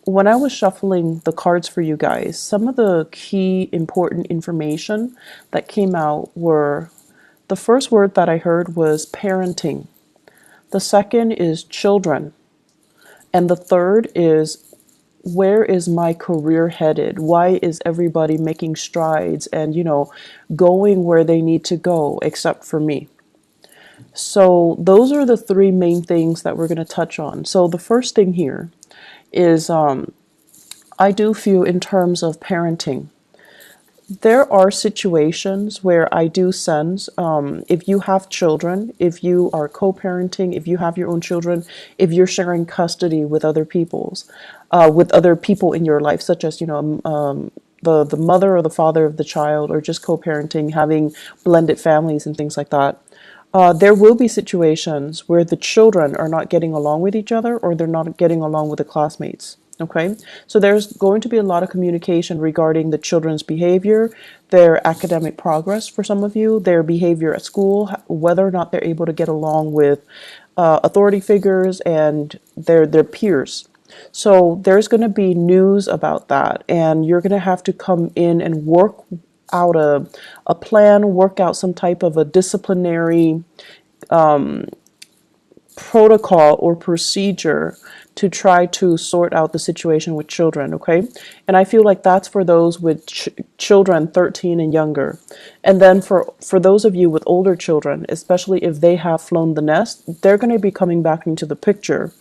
When I was shuffling the cards for you guys, some of the key important information that came out were the first word that I heard was parenting. The second is children. And the third is where is my career headed? Why is everybody making strides and, going where they need to go except for me? So, those are the three main things that we're going to touch on. So, the first thing here is I do feel in terms of parenting. There are situations where I do sense if you have children, if you are co-parenting, if you have your own children, if you're sharing custody with other people in your life, such as the mother or the father of the child, or just co-parenting, having blended families and things like that. There will be situations where the children are not getting along with each other, or they're not getting along with the classmates. Okay, so there's going to be a lot of communication regarding the children's behavior, their academic progress for some of you, their behavior at school, whether or not they're able to get along with authority figures and their peers. So there's going to be news about that, and you're going to have to come in and work out a plan, work out some type of a disciplinary protocol or procedure to try to sort out the situation with children, okay? And I feel like that's for those with children 13 and younger. And then for those of you with older children, especially if they have flown the nest, they're going to be coming back into the picture.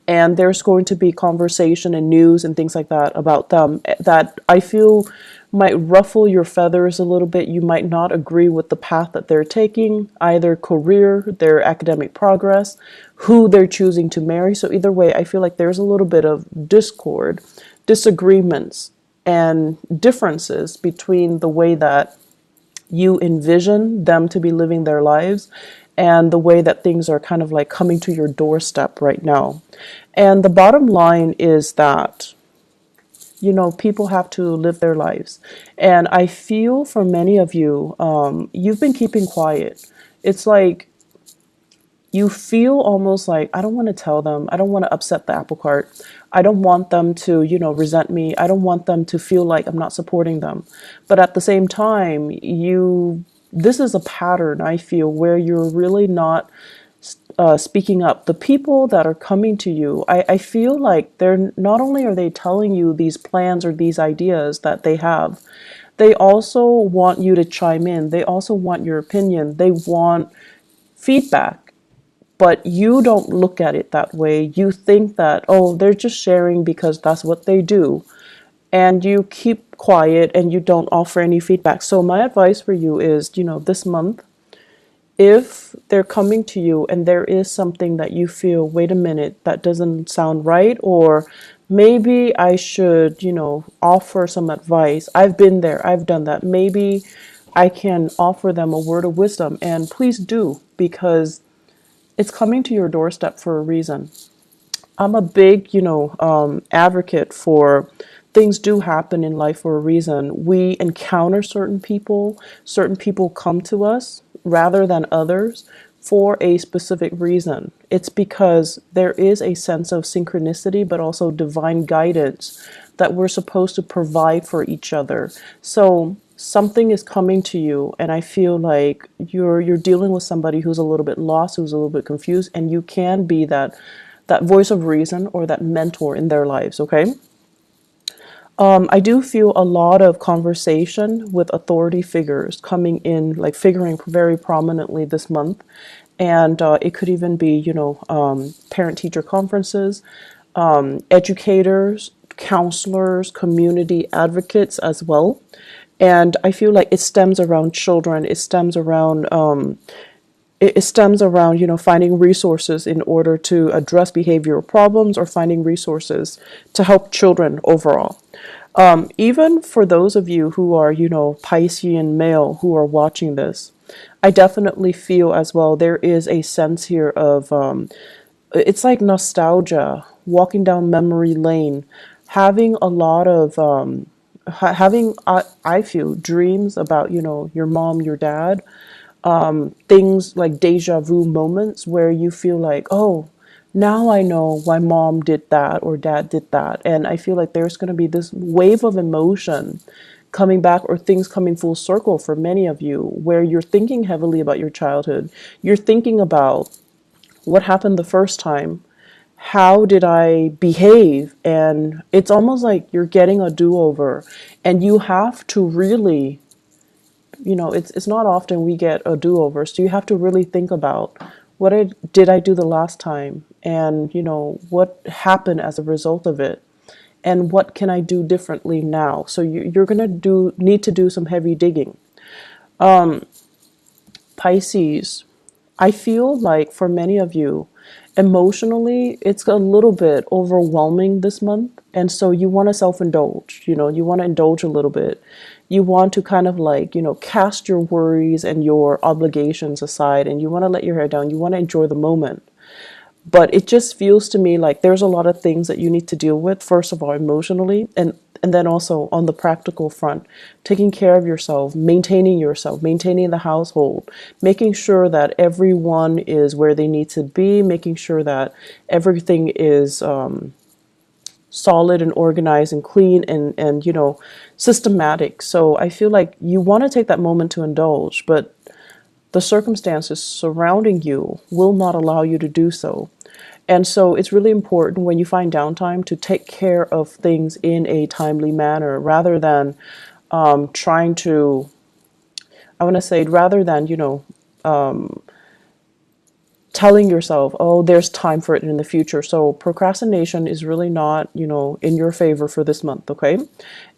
And there's going to be conversation and news and things like that about them that I feel might ruffle your feathers a little bit. You might not agree with the path that they're taking, either career, their academic progress, who they're choosing to marry. So either way, I feel like there's a little bit of discord, disagreements, and differences between the way that you envision them to be living their lives and the way that things are kind of like coming to your doorstep right now. And the bottom line is that people have to live their lives. And I feel for many of you, you've been keeping quiet. It's like you feel almost like, I don't want to tell them. I don't want to upset the apple cart. I don't want them to, resent me. I don't want them to feel like I'm not supporting them. But at the same time, this is a pattern, I feel, where you're really not speaking up. The people that are coming to you, I feel like they're not only are they telling you these plans or these ideas that they have, they also want you to chime in. They also want your opinion. They want feedback, but you don't look at it that way. You think that, oh, they're just sharing because that's what they do. And you keep quiet and you don't offer any feedback. So my advice for you is, this month, if they're coming to you and there is something that you feel, wait a minute, that doesn't sound right, or maybe I should, offer some advice. I've been there, I've done that. Maybe I can offer them a word of wisdom, and please do, because it's coming to your doorstep for a reason. I'm a big, advocate for things do happen in life for a reason. We encounter certain people come to us rather than others for a specific reason. It's because there is a sense of synchronicity, but also divine guidance that we're supposed to provide for each other. So something is coming to you, and I feel like you're dealing with somebody who's a little bit lost, who's a little bit confused, and you can be that voice of reason or that mentor in their lives, okay? I do feel a lot of conversation with authority figures coming in, like figuring very prominently this month. And it could even be, parent-teacher conferences, educators, counselors, community advocates as well. And I feel like it stems around children. It stems around, finding resources in order to address behavioral problems, or finding resources to help children overall. Even for those of you who are, Piscean male who are watching this, I definitely feel as well there is a sense here of, it's like nostalgia, walking down memory lane, having a lot of, I feel, dreams about, your mom, your dad, things like deja vu moments where you feel like, oh, Now I know why mom did that or dad did that. And I feel like there's going to be this wave of emotion coming back, or things coming full circle for many of you, where you're thinking heavily about your childhood. You're thinking about what happened the first time. How did I behave? And it's almost like you're getting a do-over, and you have to really, it's not often we get a do-over, so you have to really think about did I do the last time, and what happened as a result of it, and what can I do differently now. So you're gonna need to do some heavy digging. Pisces, I feel like for many of you, emotionally, it's a little bit overwhelming this month. And so you want to self indulge, you want to indulge a little bit. You want to kind of like, cast your worries and your obligations aside, and you want to let your hair down. You want to enjoy the moment. But it just feels to me like there's a lot of things that you need to deal with, first of all, emotionally, and then also on the practical front, taking care of yourself, maintaining the household, making sure that everyone is where they need to be, making sure that everything is solid and organized and clean and systematic. So I feel like you want to take that moment to indulge, but the circumstances surrounding you will not allow you to do so. And so it's really important when you find downtime to take care of things in a timely manner, rather than trying to, I want to say, rather than, telling yourself, oh, there's time for it in the future. So procrastination is really not, in your favor for this month, okay?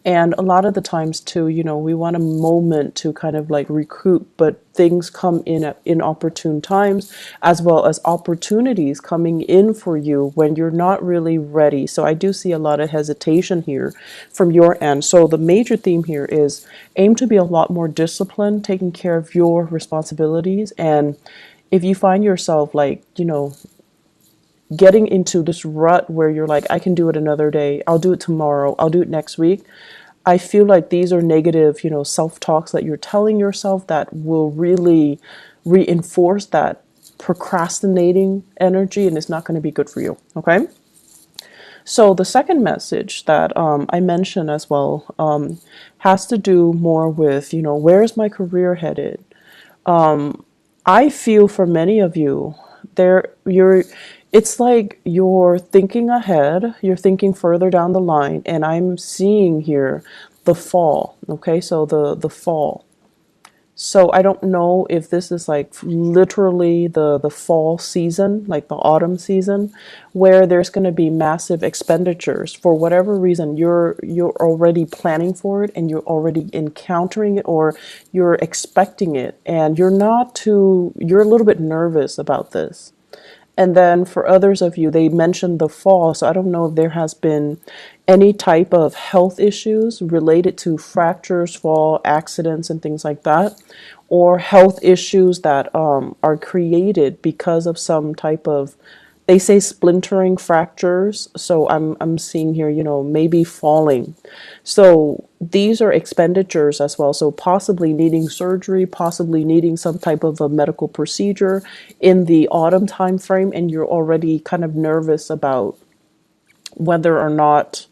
And a lot of the times too, we want a moment to kind of like recoup, but things come in at inopportune times, as well as opportunities coming in for you when you're not really ready. So I do see a lot of hesitation here from your end. So the major theme here is aim to be a lot more disciplined, taking care of your responsibilities. And if you find yourself like, getting into this rut where you're like, I can do it another day, I'll do it tomorrow, I'll do it next week, I feel like these are negative, self-talks that you're telling yourself that will really reinforce that procrastinating energy, and it's not going to be good for you. Okay. So the second message that I mentioned as well has to do more with, where's my career headed? I feel for many of you, it's like you're thinking ahead, you're thinking further down the line, and I'm seeing here the fall. Okay, so the fall. So I don't know if this is like literally the fall season, like the autumn season, where there's going to be massive expenditures for whatever reason. You're already planning for it, and you're already encountering it, or you're expecting it, and you're a little bit nervous about this. And then for others of you, they mentioned the fall. So I don't know if there has been any type of health issues related to fractures, fall, accidents, and things like that, or health issues that are created because of some type of, they say, splintering fractures. So I'm seeing here, maybe falling. So these are expenditures as well. So possibly needing surgery, possibly needing some type of a medical procedure in the autumn time frame, and you're already kind of nervous about whether or not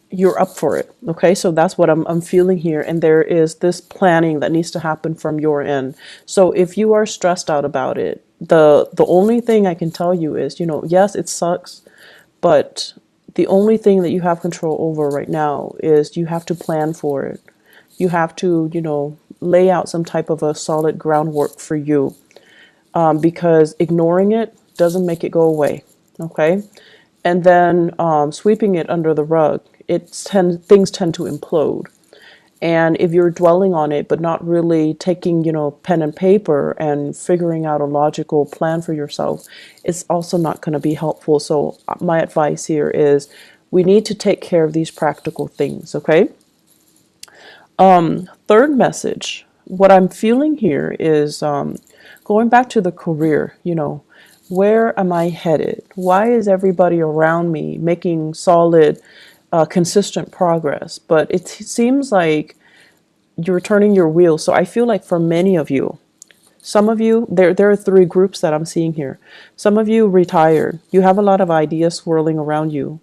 you're up for it. Okay, so that's what I'm feeling here, and there is this planning that needs to happen from your end. So if you are stressed out about it, the only thing I can tell you is, yes, it sucks, but the only thing that you have control over right now is you have to plan for it. You have to, lay out some type of a solid groundwork for you, because ignoring it doesn't make it go away. Okay, and then sweeping it under the rug, things tend to implode. And if you're dwelling on it, but not really taking, pen and paper and figuring out a logical plan for yourself, it's also not going to be helpful. So my advice here is we need to take care of these practical things. Okay. Third message, what I'm feeling here is going back to the career, where am I headed? Why is everybody around me making solid, consistent progress? But it seems like you're turning your wheel. So I feel like for many of you, Some of you, there are three groups that I'm seeing here. Some of you retired. You have a lot of ideas swirling around you.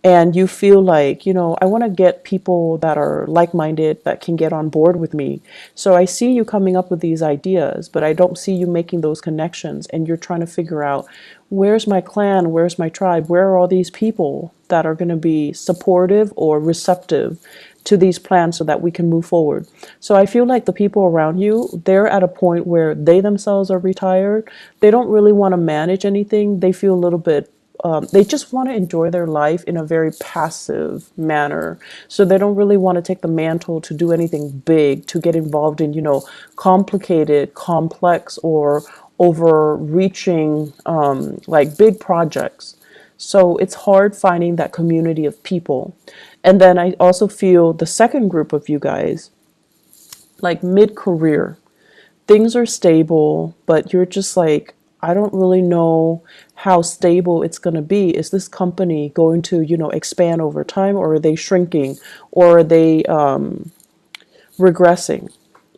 And you feel like, I want to get people that are like-minded that can get on board with me. So I see you coming up with these ideas, but I don't see you making those connections. And you're trying to figure out, where's my clan? Where's my tribe? Where are all these people that are going to be supportive or receptive to these plans so that we can move forward? So I feel like the people around you, they're at a point where they themselves are retired. They don't really want to manage anything. They feel a little bit they just want to enjoy their life in a very passive manner. So they don't really want to take the mantle to do anything big, to get involved in, complicated, complex, or overreaching, like big projects. So it's hard finding that community of people. And then I also feel the second group of you guys, like mid-career, things are stable, but you're just like, I don't really know how stable it's going to be. Is this company going to, expand over time, or are they shrinking, or are they regressing?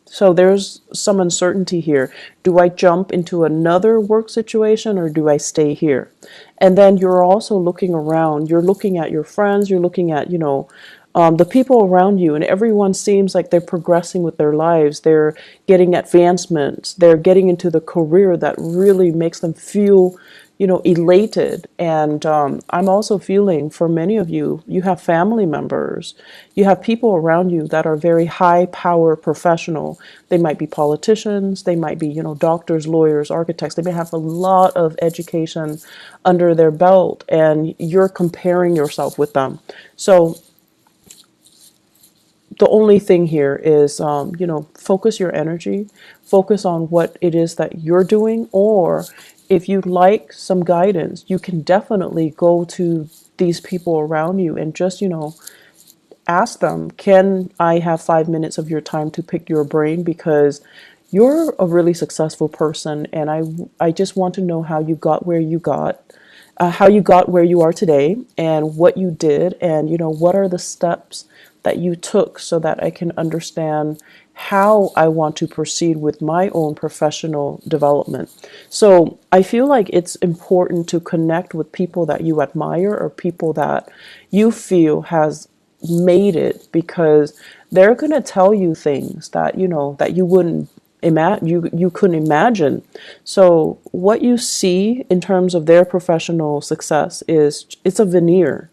So there's some uncertainty here. Do I jump into another work situation, or do I stay here? And then you're also looking around. You're looking at your friends. You're looking at, the people around you, and everyone seems like they're progressing with their lives. They're getting advancements. They're getting into the career that really makes them feel, elated. And I'm also feeling, for many of you, you have family members, you have people around you that are very high power professional. They might be politicians, they might be, doctors, lawyers, architects. They may have a lot of education under their belt, and you're comparing yourself with them. So the only thing here is, focus your energy, focus on what it is that you're doing, or if you'd like some guidance, you can definitely go to these people around you and just, ask them, can I have 5 minutes of your time to pick your brain? Because you're a really successful person, and I just want to know how you got where you got. How you got where you are today, and what you did, and what are the steps that you took, so that I can understand how I want to proceed with my own professional development. So I feel like it's important to connect with people that you admire, or people that you feel has made it, because they're going to tell you things that that you wouldn't imagine, you couldn't imagine. So what you see in terms of their professional success is, it's a veneer.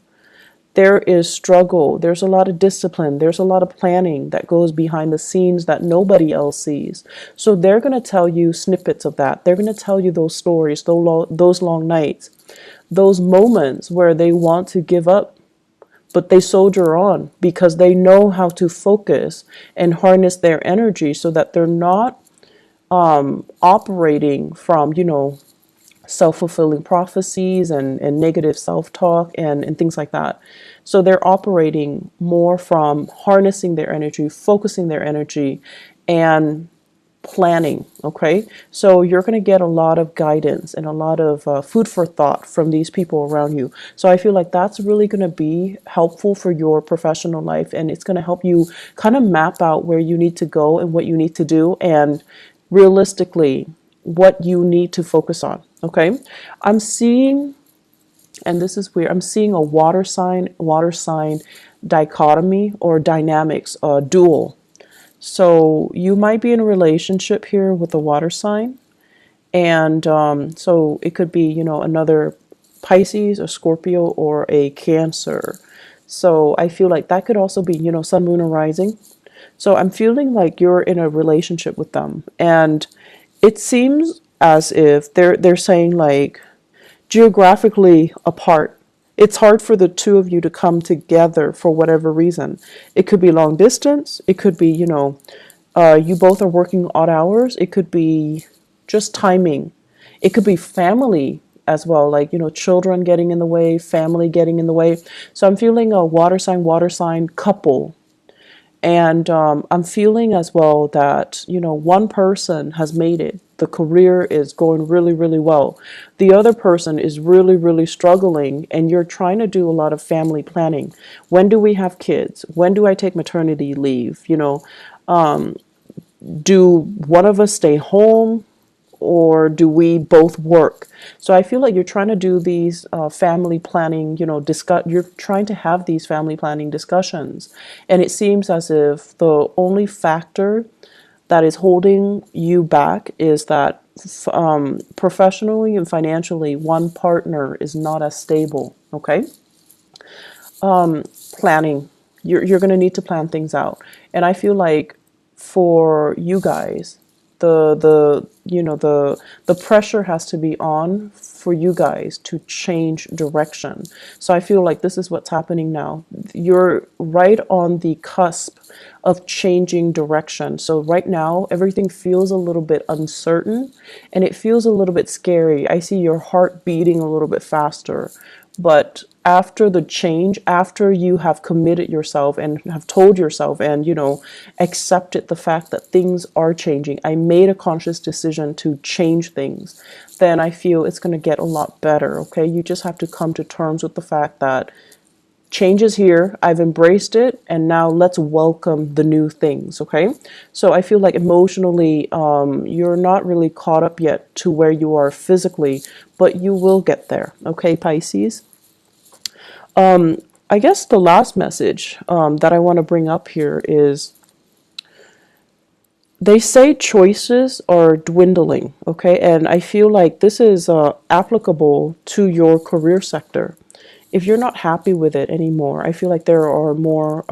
There is struggle, there's a lot of discipline, there's a lot of planning that goes behind the scenes that nobody else sees. So they're going to tell you snippets of that. They're going to tell you those stories, those long nights, those moments where they want to give up, but they soldier on because they know how to focus and harness their energy, so that they're not operating from, self-fulfilling prophecies and negative self-talk and things like that. So they're operating more from harnessing their energy, focusing their energy, and planning. Okay, so you're going to get a lot of guidance and a lot of food for thought from these people around you. So I feel like that's really going to be helpful for your professional life, and it's going to help you kind of map out where you need to go and what you need to do, and realistically what you need to focus on. Okay, I'm seeing, and this is weird, I'm seeing a water sign dichotomy or dynamics, dual. So you might be in a relationship here with a water sign, and so it could be, another Pisces, a Scorpio, or a Cancer. So I feel like that could also be, Sun, Moon, or Rising. So I'm feeling like you're in a relationship with them, and it seems as if they're saying, like, geographically apart. It's hard for the two of you to come together for whatever reason. It could be long distance. It could be, you both are working odd hours. It could be just timing. It could be family as well, like, children getting in the way, family getting in the way. So I'm feeling a water sign couple. And I'm feeling as well that, one person has made it. The career is going really, really well. The other person is really, really struggling, and you're trying to do a lot of family planning. When do we have kids? When do I take maternity leave? do one of us stay home, or do we both work? So I feel like you're trying to do these family planning, you're trying to have these family planning discussions. And it seems as if the only factor that is holding you back is that professionally and financially, one partner is not as stable. Okay. Planning. You're going to need to plan things out. And I feel like for you guys, the pressure has to be on for you guys to change direction. So I feel like this is what's happening now. You're right on the cusp of changing direction. So right now everything feels a little bit uncertain, and it feels a little bit scary. I see your heart beating a little bit faster. But after the change, after you have committed yourself and have told yourself and, accepted the fact that things are changing, I made a conscious decision to change things, then I feel it's going to get a lot better. Okay. You just have to come to terms with the fact that change is here. I've embraced it. And now let's welcome the new things. Okay. So I feel like emotionally, you're not really caught up yet to where you are physically, but you will get there. Okay, Pisces. I guess the last message that I want to bring up here is they say choices are dwindling, okay? And I feel like this is applicable to your career sector. If you're not happy with it anymore, I feel like there are more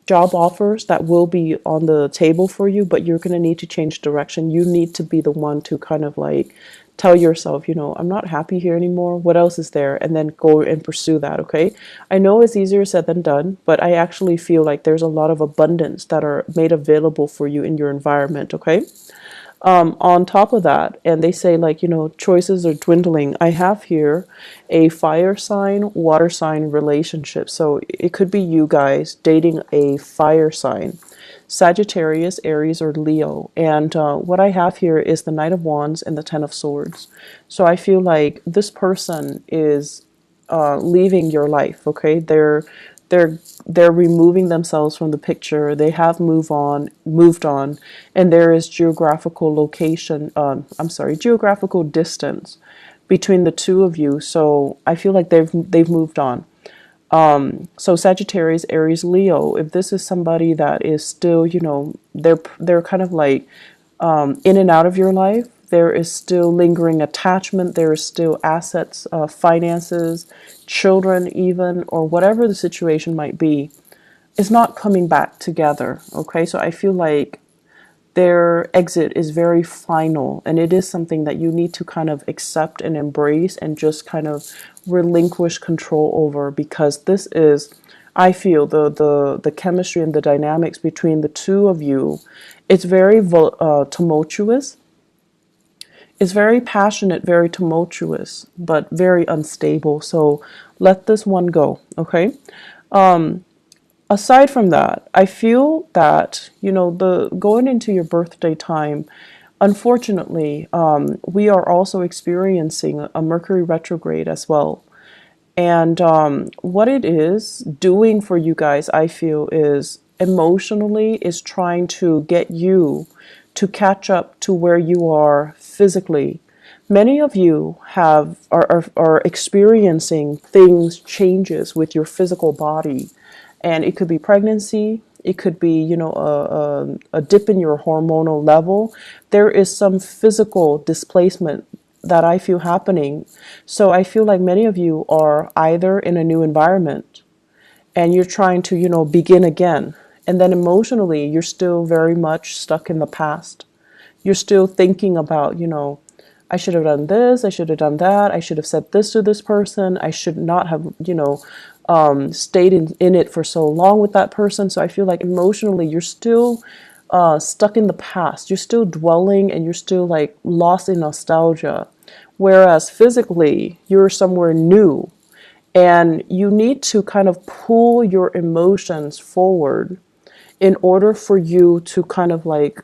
job offers that will be on the table for you, but you're going to need to change direction. You need to be the one to kind of like tell yourself, I'm not happy here anymore. What else is there? And then go and pursue that, okay? I know it's easier said than done, but I actually feel like there's a lot of abundance that are made available for you in your environment, okay? On top of that, and they say like, choices are dwindling. I have here a fire sign, water sign relationship. So it could be you guys dating a fire sign, Sagittarius, Aries, or Leo. And what I have here is the Knight of Wands and the Ten of Swords. So I feel like this person is leaving your life. Okay, they're removing themselves from the picture. They have moved on, and there is geographical location. Geographical distance between the two of you. So I feel like they've moved on. So Sagittarius, Aries, Leo. If this is somebody that is still, they're kind of like in and out of your life. There is still lingering attachment. There is still assets, finances, children even, or whatever the situation might be, is not coming back together. Okay, so I feel like their exit is very final, and it is something that you need to kind of accept and embrace and just kind of relinquish control over, because this is, I feel, the chemistry and the dynamics between the two of you. It's very tumultuous. It's very passionate, very tumultuous, but very unstable. So let this one go, okay? Aside from that, I feel that, the going into your birthday time, unfortunately, we are also experiencing a Mercury retrograde as well. And what it is doing for you guys, I feel, is emotionally is trying to get you to catch up to where you are physically. Many of you are experiencing changes with your physical body, and it could be pregnancy. It could be, a dip in your hormonal level. There is some physical displacement that I feel happening. So I feel like many of you are either in a new environment and you're trying to, begin again. And then emotionally, you're still very much stuck in the past. You're still thinking about, I should have done this, I should have done that, I should have said this to this person, I should not have, stayed in it for so long with that person. So I feel like emotionally, you're still stuck in the past. You're still dwelling and you're still like lost in nostalgia. Whereas physically, you're somewhere new, and you need to kind of pull your emotions forward in order for you to kind of like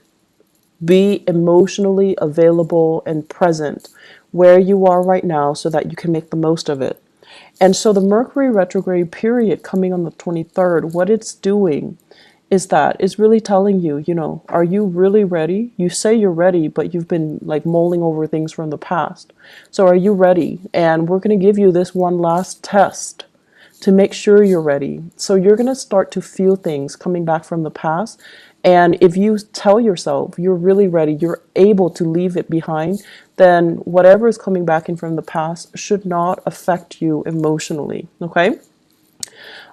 be emotionally available and present where you are right now so that you can make the most of it. And so the Mercury retrograde period coming on the 23rd, what it's doing is that it's really telling you, are you really ready? You say you're ready, but you've been like mulling over things from the past. So are you ready? And we're going to give you this one last test to make sure you're ready. So you're going to start to feel things coming back from the past. And if you tell yourself you're really ready, you're able to leave it behind, then whatever is coming back in from the past should not affect you emotionally. Okay?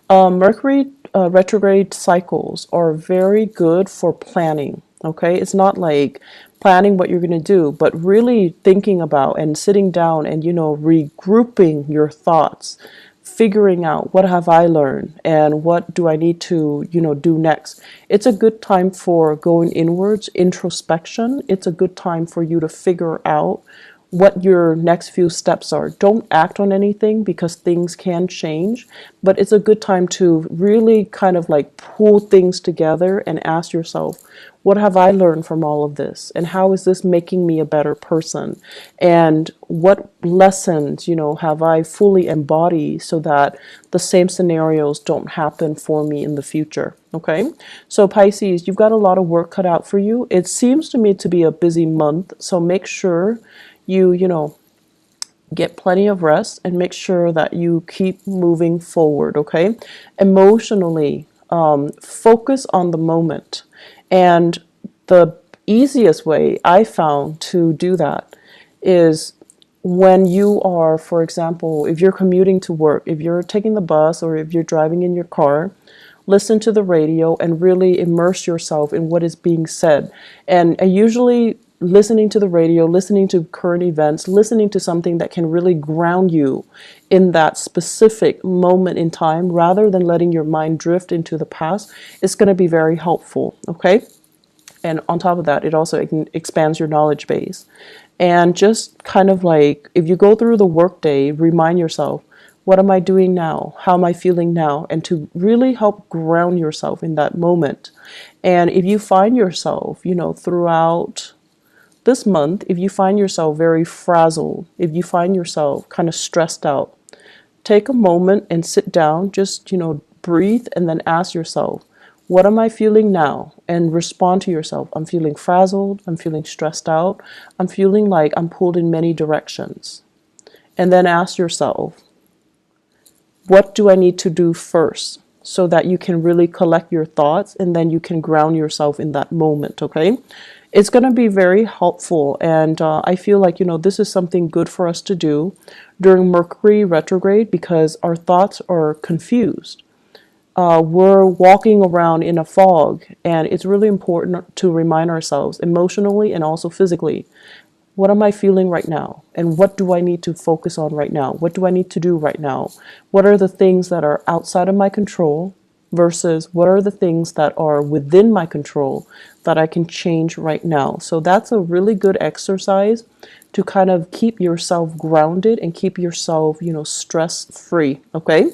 Mercury retrograde cycles are very good for planning. Okay, it's not like planning what you're going to do, but really thinking about and sitting down and, regrouping your thoughts, figuring out what have I learned and what do I need to, do next. It's a good time for going inwards, introspection. It's a good time for you to figure out what your next few steps are. Don't act on anything because things can change, but it's a good time to really kind of like pull things together and ask yourself, what have I learned from all of this? And how is this making me a better person? And what lessons, have I fully embodied so that the same scenarios don't happen for me in the future? Okay. So Pisces, you've got a lot of work cut out for you. It seems to me to be a busy month. So make sure you get plenty of rest and make sure that you keep moving forward. Okay. Emotionally, focus on the moment. And the easiest way I found to do that is when you are, for example, if you're commuting to work, if you're taking the bus or if you're driving in your car, listen to the radio and really immerse yourself in what is being said. And usually listening to the radio, listening to current events, listening to something that can really ground you in that specific moment in time rather than letting your mind drift into the past is going to be very helpful. Okay. And on top of that, it also expands your knowledge base. And just kind of like, if you go through the workday, remind yourself, what am I doing now? How am I feeling now? And to really help ground yourself in that moment. And if you find yourself, throughout this month, if you find yourself very frazzled, if you find yourself kind of stressed out, take a moment and sit down, just, breathe and then ask yourself, what am I feeling now? And respond to yourself. I'm feeling frazzled. I'm feeling stressed out. I'm feeling like I'm pulled in many directions. And then ask yourself, what do I need to do first? So that you can really collect your thoughts and then you can ground yourself in that moment, okay? It's going to be very helpful. And I feel like, this is something good for us to do during Mercury retrograde because our thoughts are confused. We're walking around in a fog, and it's really important to remind ourselves emotionally and also physically, what am I feeling right now? And what do I need to focus on right now? What do I need to do right now? What are the things that are outside of my control versus what are the things that are within my control that I can change right now? So that's a really good exercise to kind of keep yourself grounded and keep yourself, stress free. Okay.